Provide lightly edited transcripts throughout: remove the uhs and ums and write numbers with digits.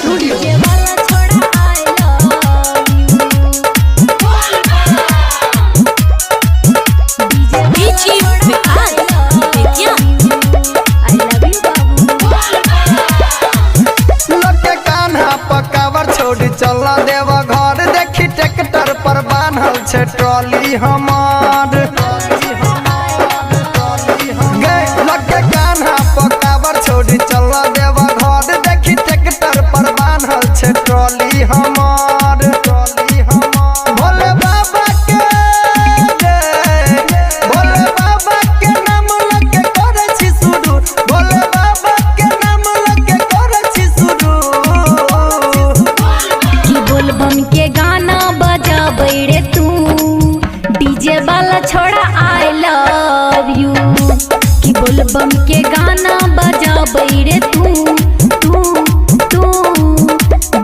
Studio. चला देव घर देखी ट्रैक्टर पर बान्हल छे ट्रॉली हमार लगे कान्हा पकावर छोड़ी चला देव घर देखी ट्रैक्टर पर बान्हल छे ट्रॉली हमार भोले बाबा के नाम लगे करे छी शुरू भोले बाबा के नाम लगे करे छी शुरू बोलबम के गाना बजाबै रे तू डीजे वाला छोड़ा आई लव यू कि बोलबम के गाना बजाबै रे तू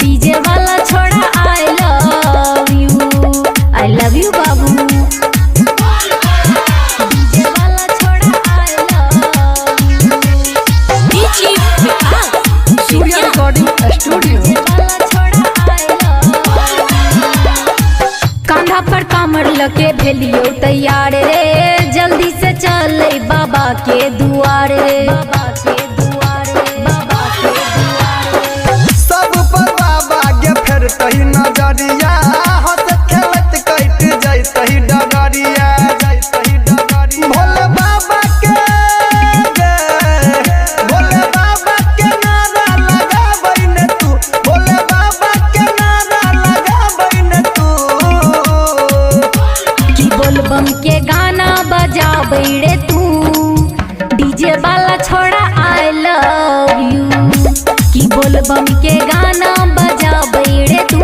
डीजे वाला छोड़ा आई लव यू बाबू डीजे वाला छोड़ा I love you Surya recording studio. कांधा पर कामर लके भेलियो तैयार रे जल्दी से चले बाबा के दुआर रे सब पर बाबा के फेर तही नजरिया हंस खेलत कट जाई तही डगरिया भोले बाबा के नारा लगाबै ने तू भोले बाबा के नारा लगाबै ने तू कि बोलबम के गाना बजाबै रे तू डीजे वाला छोड़ा आई लव यू कि बोलबम के गाना बजाबै रे तू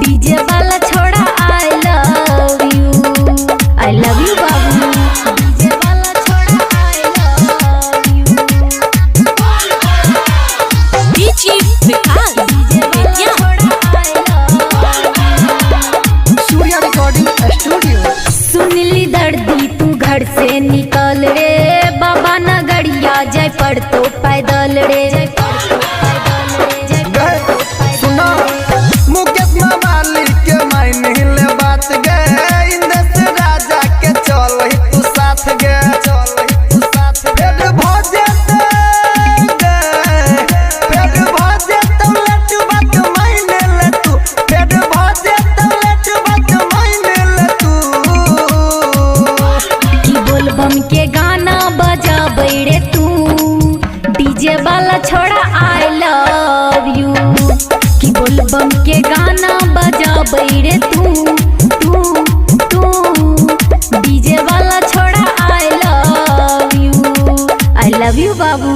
डीजे वाला छोड़ा आई लव यू बाबू डीजे वाला छोड़ा आई लव यू डीजे वाला छोड़ा I love Surya recording studio. सुनली दर्दी तू घर से निकल रे बाबा नगरिया जाय पड़तो पैदल रे सुना मुकेश मावाली के माइन हिले बात गे इंद्र राजा के चल तू साथ गे फेर भजे लट्टू बात माइन ले तू फेर भजे लट्टू बात माइन ले तू कि बोलबम के गाना बजाबै रे तू डीजे वाला छोड़ा आई लव यू कि बोलबम के गाना बजाबै रे तू डीजे वाला छोड़ा आई लव यू बाबू।